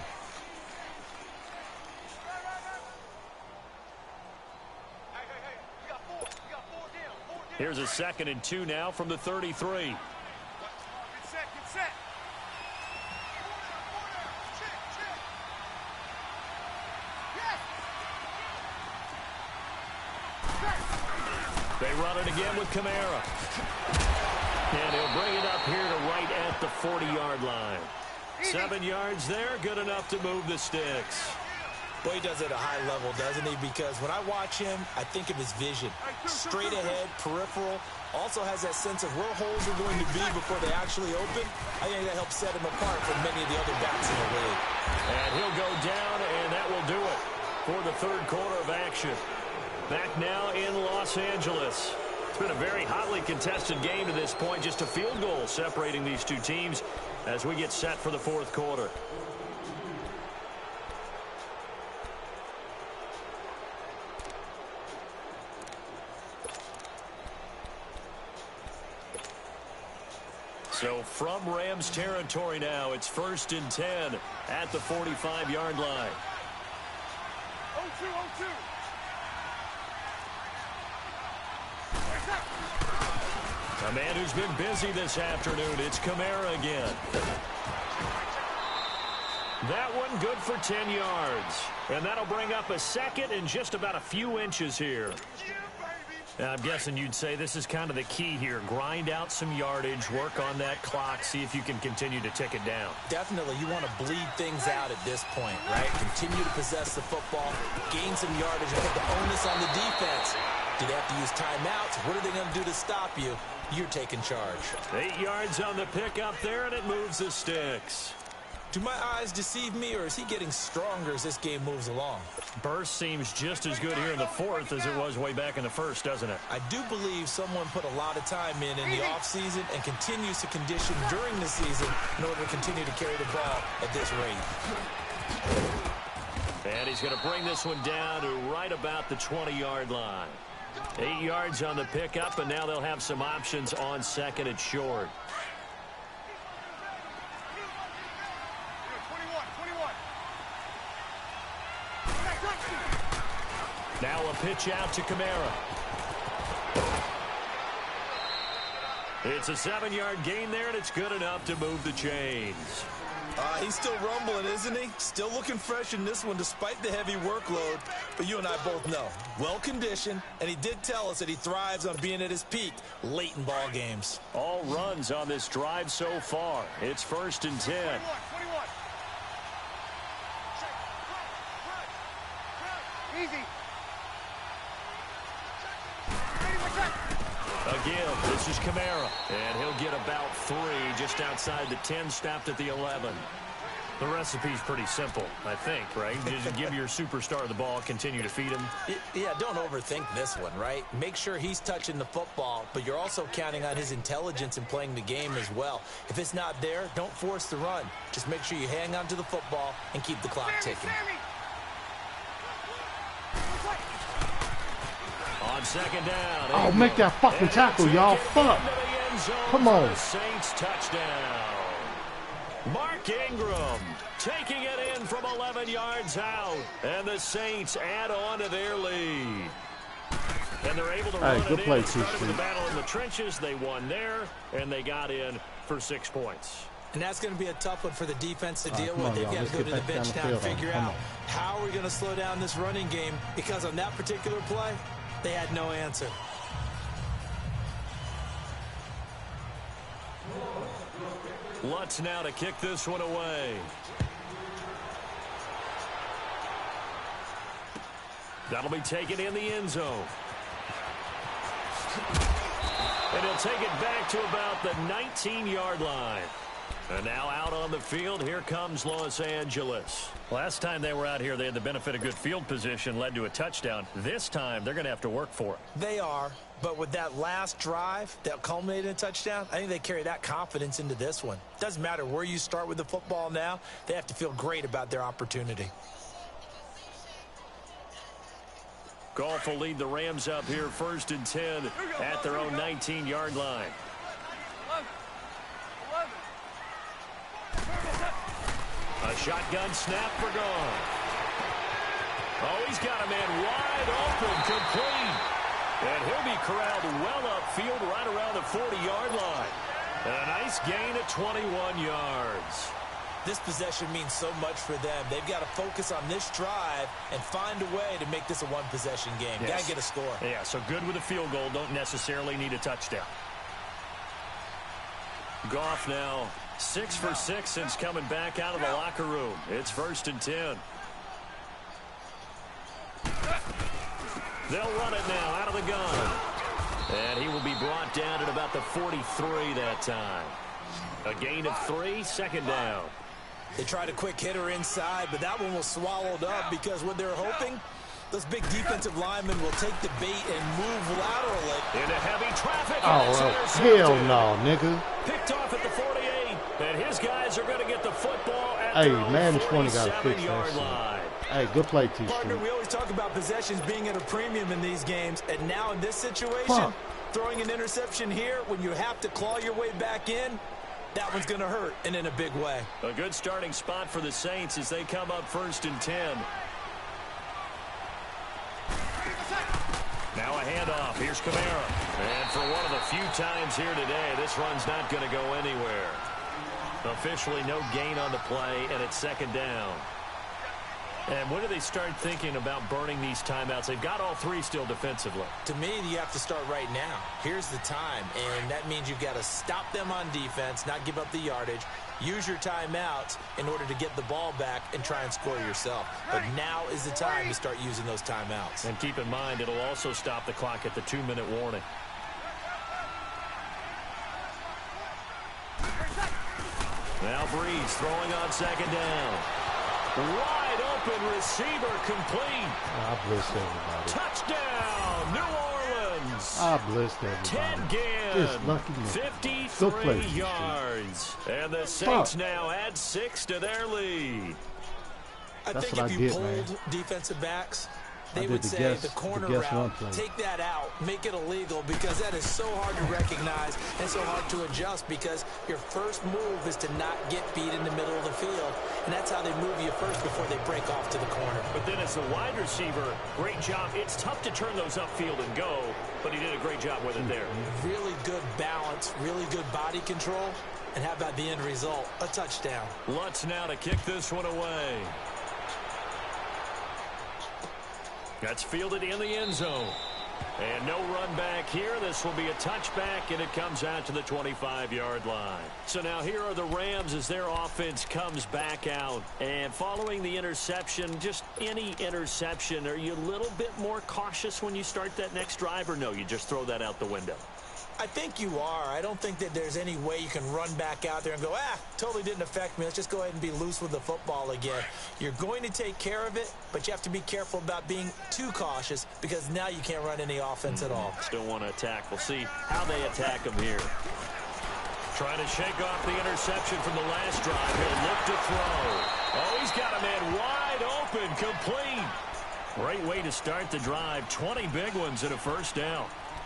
Here's a 2nd and 2 now from the 33. Get set. They run it again with Kamara. And he'll bring it up here to right at the 40-yard line. 7 yards there, good enough to move the sticks. Well, he does it at a high level, doesn't he? Because when I watch him, I think of his vision. Straight ahead, peripheral. Also has that sense of where holes are going to be before they actually open. I think that helps set him apart from many of the other backs in the league. And he'll go down, and that will do it for the 3rd quarter of action. Back now in Los Angeles. It's been a very hotly contested game to this point. Just a field goal separating these two teams as we get set for the 4th quarter. So from Rams territory now, it's 1st and 10 at the 45-yard line. 0-2. A man who's been busy this afternoon, it's Kamara again. That one good for 10 yards. And that'll bring up a 2nd and just about a few inches here. Now, I'm guessing you'd say this is kind of the key here. Grind out some yardage, work on that clock, see if you can continue to tick it down. Definitely, you want to bleed things out at this point, right? Continue to possess the football, gain some yardage, and put the onus on the defense. Do they have to use timeouts? What are they going to do to stop you? You're taking charge. 8 yards on the pickup there, and it moves the sticks. Do my eyes deceive me, or is he getting stronger as this game moves along? Burst seems just as good here in the 4th as it was way back in the 1st, doesn't it? I do believe someone put a lot of time in the offseason and continues to condition during the season in order to continue to carry the ball at this rate. And he's going to bring this one down to right about the 20-yard line. 8 yards on the pickup, and now they'll have some options on 2nd and short. 21. Now a pitch out to Kamara. It's a 7-yard gain there, and it's good enough to move the chains. He's still rumbling, isn't he? Still looking fresh in this one despite the heavy workload. But you and I both know, well-conditioned, and he did tell us that he thrives on being at his peak late in ball games. All runs on this drive so far. It's 1st and 10. 21. Easy. Again, this is Kamara, and he'll get about 3 just outside the 10, stopped at the 11. The recipe's pretty simple, I think, right? Just give your superstar the ball, continue to feed him. Yeah, don't overthink this one, right? Make sure he's touching the football, but you're also counting on his intelligence in playing the game as well. If it's not there, don't force the run. Just make sure you hang on to the football and keep the clock ticking. On second down. Oh, make that fucking tackle, y'all. Fuck. Come on. Saints touchdown. Mark Ingram taking it in from 11 yards out. And the Saints add on to their lead. And they're able to run good it play, in. Started with the T-Street. battle in the trenches. They won there, and they got in for 6 points. And that's going to be a tough one for the defense to deal come with. on, They've y'all. got Let's to go get to the back down bench the now and field. figure Come out on. how are we going to slow down this running game, because on that particular play, they had no answer. Lutz now to kick this one away. That'll be taken in the end zone. And he'll take it back to about the 19-yard line. And now out on the field, here comes Los Angeles. Last time they were out here, they had the benefit of good field position, led to a touchdown. This time, they're going to have to work for it. They are, but with that last drive that culminated in a touchdown, I think they carry that confidence into this one. Doesn't matter where you start with the football now, they have to feel great about their opportunity. Goff will lead the Rams up here 1st and 10 at their own 19-yard line. A shotgun snap for Goff. Oh, he's got a man wide open, complete. And he'll be corralled well upfield right around the 40-yard line. And a nice gain of 21 yards. This possession means so much for them. They've got to focus on this drive and find a way to make this a one-possession game. Yes. Got to get a score. Yeah, so good with a field goal. Don't necessarily need a touchdown. Goff now 6 for 6 since coming back out of the locker room. It's 1st and 10. They'll run it now out of the gun. And he will be brought down at about the 43 that time. A gain of 3, 2nd down. They tried a quick hitter inside, but that one was swallowed up because what they're hoping, those big defensive linemen will take the bait and move laterally. Into heavy traffic. Oh, hell no, nigga. Picked off at the 48, and his guys are going to get the football at Hey, their own Madden 20 got to fix that 47-yard shit. line. Hey, good play, Partner, T-Street. we always talk about possessions being at a premium in these games, and now in this situation, Huh. throwing an interception here when you have to claw your way back in, that one's going to hurt, and in a big way. A good starting spot for the Saints as they come up 1st and 10. Now a handoff. Here's Kamara. And for one of the few times here today, this run's not going to go anywhere. Officially no gain on the play, and it's 2nd down. And when do they start thinking about burning these timeouts? They've got all 3 still defensively. To me, you have to start right now. Here's the time, and that means you've got to stop them on defense, not give up the yardage, use your timeouts in order to get the ball back and try and score yourself. But now is the time to start using those timeouts. And keep in mind, it'll also stop the clock at the 2-minute warning. Now Breeze throwing on 2nd down. Wide open receiver complete. I blessed everybody. Touchdown, New Orleans. I blessed everybody. Ted Ginn, Just lucky me. 53 yards. And the Saints now add 6 to their lead. I That's think what if I you get, pulled man. defensive backs, I they did would the say guess- the corner the guess route, run play. take that out, make it illegal, because that is so hard to recognize and so hard to adjust, because your first move is to not get beat in the middle of the field, and that's how they move you first before they break off to the corner. But then as a wide receiver, great job. It's tough to turn those upfield and go, but he did a great job with it there. Really good balance, really good body control, and how about the end result? A touchdown. Lutz now to kick this one away. That's fielded in the end zone. And no run back here. This will be a touchback, and it comes out to the 25-yard line. So now here are the Rams as their offense comes back out. And following the interception, just any interception, are you a little bit more cautious when you start that next drive, or no, you just throw that out the window? I think you are. I don't think that there's any way you can run back out there and go, totally didn't affect me. Let's just go ahead and be loose with the football again. You're going to take care of it, but you have to be careful about being too cautious, because now you can't run any offense at all. Still want to attack. We'll see how they attack him here. Trying to shake off the interception from the last drive. He'll look to throw. Oh, he's got a man wide open, complete. Great way to start the drive. 20 big ones and a first down.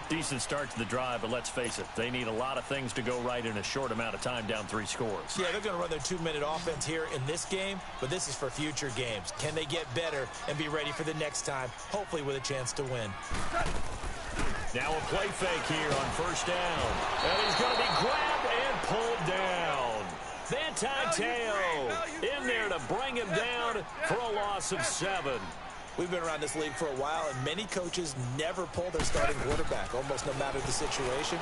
Decent start to the drive, but let's face it, they need a lot of things to go right in a short amount of time, down 3 scores. Yeah, they're going to run their 2-minute offense here in this game, but this is for future games. Can they get better and be ready for the next time, hopefully with a chance to win? Now a play fake here on first down. And he's going to be grabbed and pulled down. Manti Te'o in there to bring him down for a loss of 7. We've been around this league for a while, and many coaches never pull their starting quarterback, almost no matter the situation.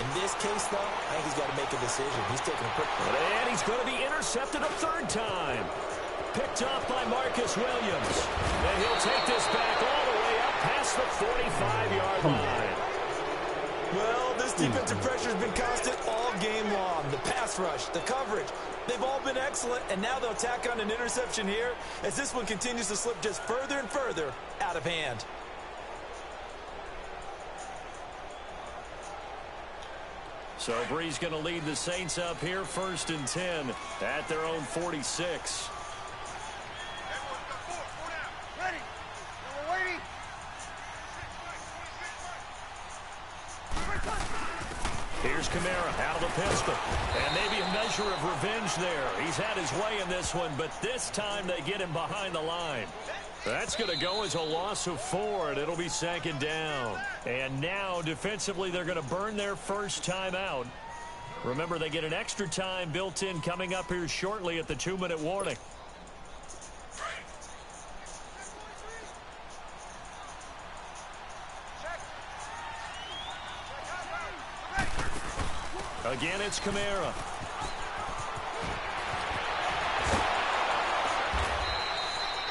In this case, though, I think he's got to make a decision. He's taking a quick one. And he's going to be intercepted a 3rd time. Picked off by Marcus Williams. And he'll take this back all the way up past the 45-yard line. Well, this defensive pressure has been constant all game long. The pass rush, the coverage, they've all been excellent, and now they'll tack on an interception here as this one continues to slip just further and further out of hand. So Bree's going to lead the Saints up here, 1st and 10 at their own 46. Ready. And we're waiting. Here's Kamara out of the pistol. And maybe a measure of revenge there. He's had his way in this one, but this time they get him behind the line. That's going to go as a loss of 4, and it'll be 2nd down. And now, defensively, they're going to burn their first time out. Remember, they get an extra time built in coming up here shortly at the 2-minute warning. Again, it's Kamara.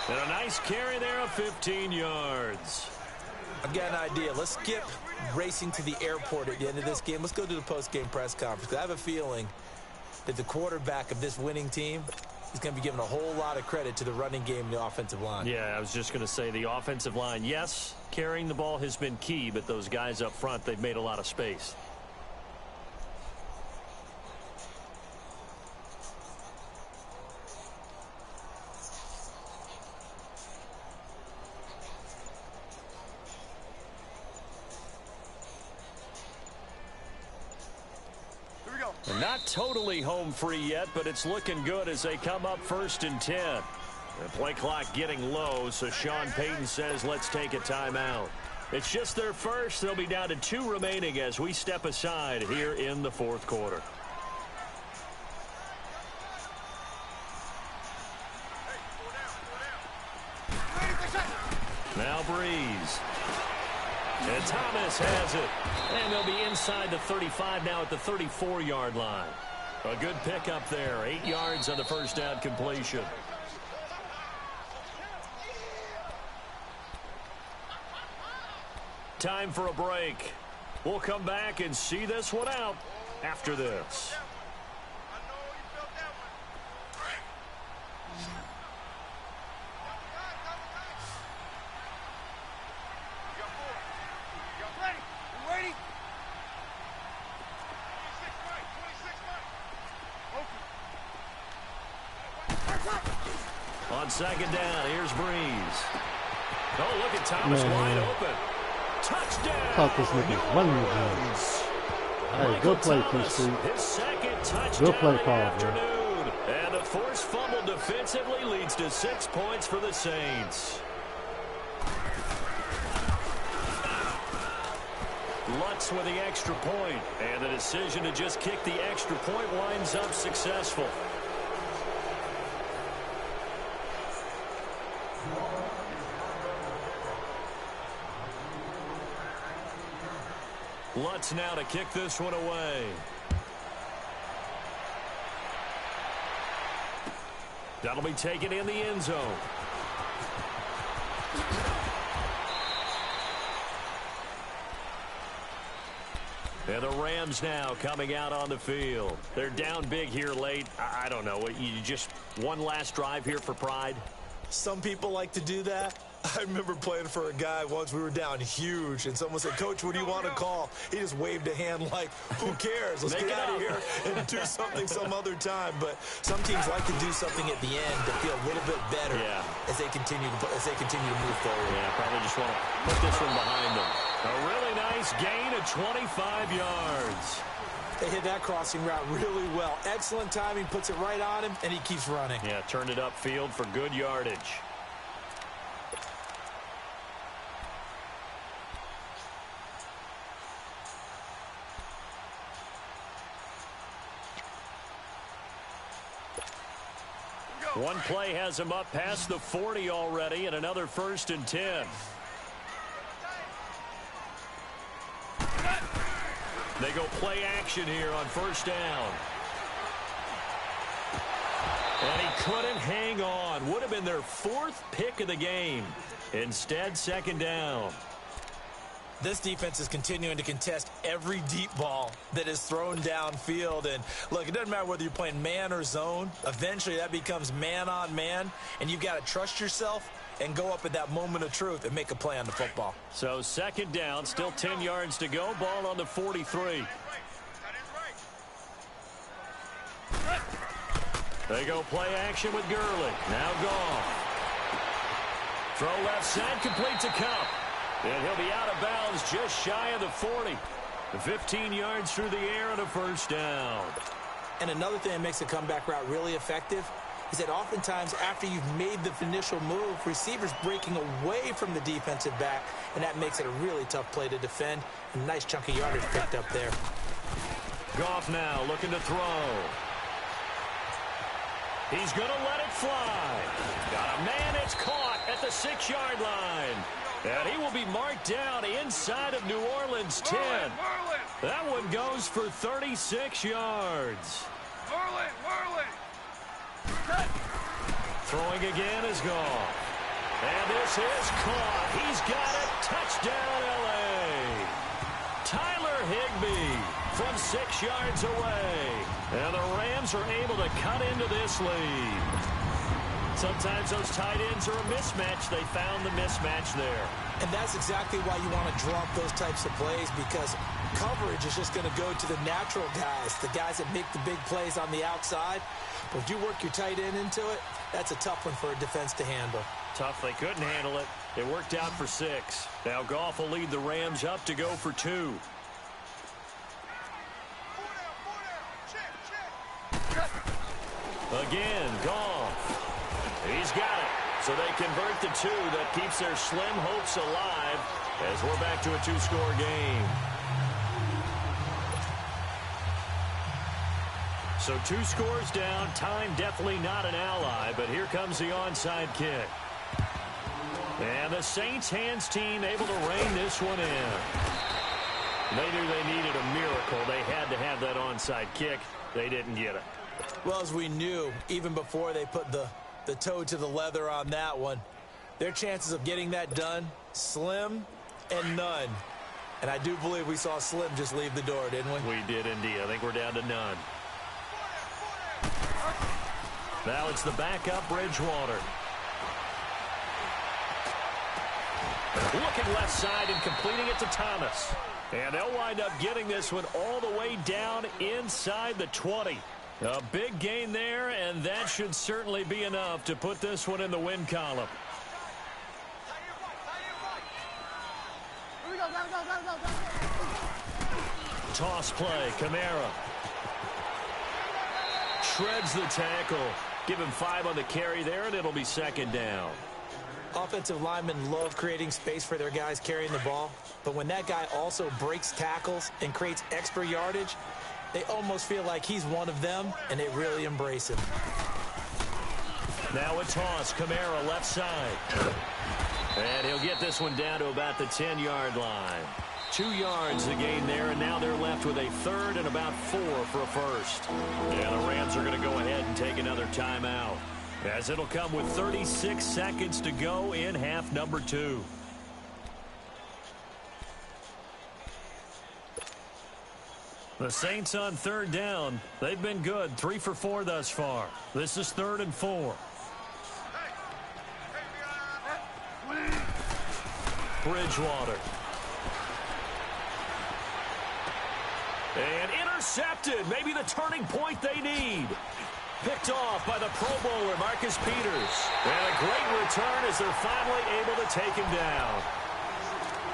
And a nice carry there of 15 yards. I've got an idea. Let's skip racing to the airport at the end of this game. Let's go to the post-game press conference. I have a feeling that the quarterback of this winning team is going to be giving a whole lot of credit to the running game and the offensive line. Yeah, I was just going to say the offensive line, yes, carrying the ball has been key, but those guys up front, they've made a lot of space. Not totally home free yet, but it's looking good as they come up 1st and 10. The play clock getting low, so Sean Payton says, let's take a timeout. It's just their first. They'll be down to 2 remaining as we step aside here in the 4th quarter. Now Breeze. And Thomas has it. And they'll be inside the 35 now at the 34-yard line. A good pickup there. 8 yards on the first down completion. Time for a break. We'll come back and see this one out after this. On 2nd down, here's Breeze. Oh, look at Thomas wide open. Touchdown! Thought this nigga was running the Hey, good play, P-Street. His 2nd touchdown good play call, afternoon. And a forced fumble defensively leads to 6 points for the Saints. Lutz with the extra point, and the decision to just kick the extra point winds up successful. Lutz now to kick this one away. That'll be taken in the end zone. And the Rams now coming out on the field. They're down big here late. I don't know. You just one last drive here for pride? Some people like to do that. I remember playing for a guy once. We were down huge, and someone said, "Coach, what do you want to call?" He just waved a hand like, "Who cares? Let's get out of here and do something some other time." But some teams like to do something at the end to feel a little bit better as they continue to move forward. Yeah, probably just want to put this one behind them. A really nice gain of 25 yards. They hit that crossing route really well. Excellent timing, puts it right on him, and he keeps running. Yeah, turned it upfield for good yardage. One play has him up past the 40 already, and another 1st and 10. They go play action here on 1st down. And he couldn't hang on. Would have been their 4th pick of the game. Instead, 2nd down. This defense is continuing to contest every deep ball that is thrown downfield. And, look, it doesn't matter whether you're playing man or zone. Eventually, that becomes man-on-man, and you've got to trust yourself and go up at that moment of truth and make a play on the football. So 2nd down, still 10 yards to go. Ball on the 43. They go play action with Gurley. Now Goff. Throw left side, completes a Cup. And he'll be out of bounds just shy of the 40. 15 yards through the air and a 1st down. And another thing that makes a comeback route really effective is that oftentimes after you've made the initial move, receivers breaking away from the defensive back, and that makes it a really tough play to defend. A nice chunk of yardage picked up there. Goff now looking to throw. He's going to let it fly. Got a man, it's caught at the 6-yard line. And he will be marked down inside of New Orleans 10. That one goes for 36 yards. Throwing again is Goff. And this is caught. He's got it. Touchdown, L.A. Tyler Higbee from 6 yards away. And the Rams are able to cut into this lead. Sometimes those tight ends are a mismatch. They found the mismatch there. And that's exactly why you want to drop those types of plays, because coverage is just going to go to the natural guys, the guys that make the big plays on the outside. But if you work your tight end into it, that's a tough one for a defense to handle. Tough. They couldn't handle it. It worked out for 6. Now Goff will lead the Rams up to go for 2. Again, Goff. He's got it. So they convert the 2. That keeps their slim hopes alive as we're back to a 2-score game. So 2 scores down. Time definitely not an ally, but here comes the onside kick. And the Saints hands team able to rein this one in. They knew they needed a miracle. They had to have that onside kick. They didn't get it. Well, as we knew, even before they put the toe to the leather on that one, their chances of getting that done, slim and none. And I do believe we saw Slim just leave the door, didn't we? We did indeed. I think we're down to none. Now it's the backup Bridgewater. Looking left side and completing it to Thomas. And they'll wind up getting this one all the way down inside the 20. A big gain there, and that should certainly be enough to put this one in the win column. Toss play, Kamara. Shreds the tackle. Give him 5 on the carry there, and it'll be 2nd down. Offensive linemen love creating space for their guys carrying the ball, but when that guy also breaks tackles and creates extra yardage, they almost feel like he's one of them, and they really embrace him. Now a toss, Kamara left side. And he'll get this one down to about the 10-yard line. 2 yards the gain there, and now they're left with a 3rd and about 4 for a 1st. Yeah, the Rams are going to go ahead and take another timeout, as it'll come with 36 seconds to go in half number 2. The Saints on 3rd down. They've been good, 3 for 4 thus far. This is 3rd and 4. Bridgewater. And intercepted. Maybe the turning point they need. Picked off by the Pro Bowler, Marcus Peters. And a great return as they're finally able to take him down.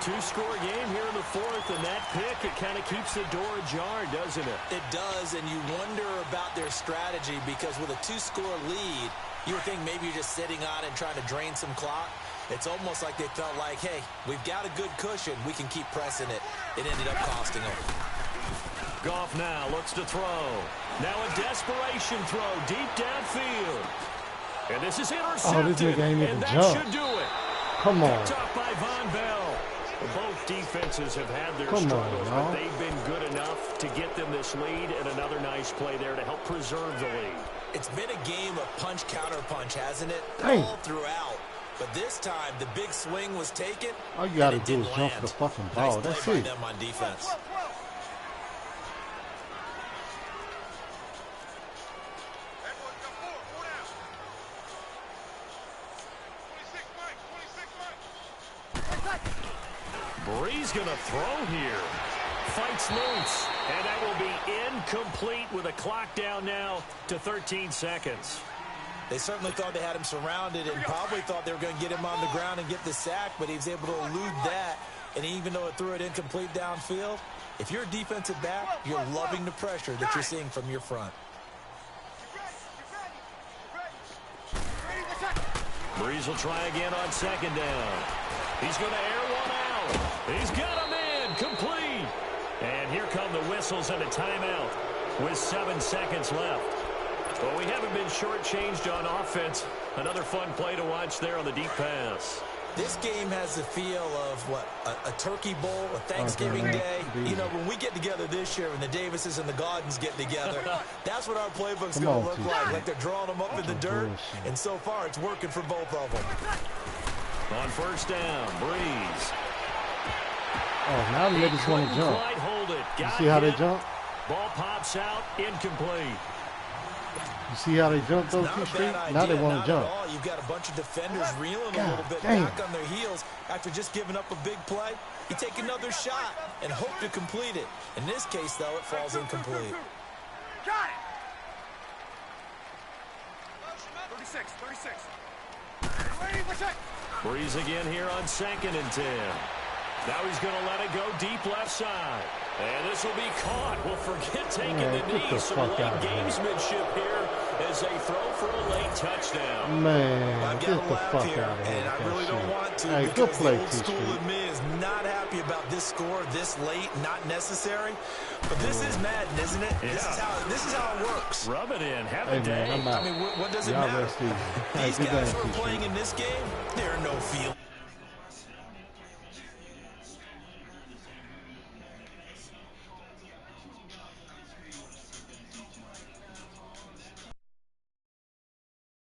Two-score game here in the fourth, and that pick, it kind of keeps the door ajar, doesn't it? It does, and you wonder about their strategy because with a two-score lead, you would think maybe you're just sitting on it and trying to drain some clock. It's almost like they felt like, hey, we've got a good cushion. We can keep pressing it. It ended up costing them. Goff now looks to throw. Now a desperation throw deep downfield. And this is intercepted. Oh, this nigga ain't even and that jump. should do it. Come on. Picked up by Von Bell. Both defenses have had their Come struggles, on, but they've been good enough to get them this lead, and another nice play there to help preserve the lead. It's been a game of punch-counter-punch, hasn't it? Dang. All throughout. But this time, the big swing was taken. All you got to do is jump for the fucking ball. Nice That's play by it. them on defense. Brees going to throw here. Fights loose. And that will be incomplete with a clock down now to 13 seconds. They certainly thought they had him surrounded and probably thought they were going to get him on the ground and get the sack, but he was able to elude that. And even though it threw it incomplete downfield, if you're a defensive back, you're loving the pressure that you're seeing from your front. Brees will try again on second down. He's going to air one out. He's got him in. Complete. And here come the whistles and a timeout with 7 seconds left. Well, we haven't been shortchanged on offense. Another fun play to watch there on the deep pass. This game has the feel of, what, a turkey bowl, a Thanksgiving day. You know, when we get together this year and the Davises and the Gardens get together, that's what our playbook's going to look like they're drawing them up in the dirt. And so far, it's working for both of them. On first down, Brees. Oh, now the niggas want to jump. Quite hold it. You see how they jump? Ball pops out, incomplete. You see how they jump those two streets? Now they want to jump. You've got a bunch of defenders reeling a little bit back on their heels after just giving up a big play. You take another shot and hope to complete it. In this case, though, it falls incomplete. Got it. 36, 36. Ready for check. Brees again here on 2nd and 10. Now he's going to let it go deep left side. And this will be caught. We'll forget taking the knee. So late gamesmanship here as they throw for a late touchdown. Man, get the fuck out of here. And I really don't want to. Hey, good play, the old school in me is not happy about this score this late, not necessary. But this is Madden, isn't it? Yeah. This is how it works. Rub it in. Have a day. I mean, what does it matter? These guys who are playing in this game, there are no field.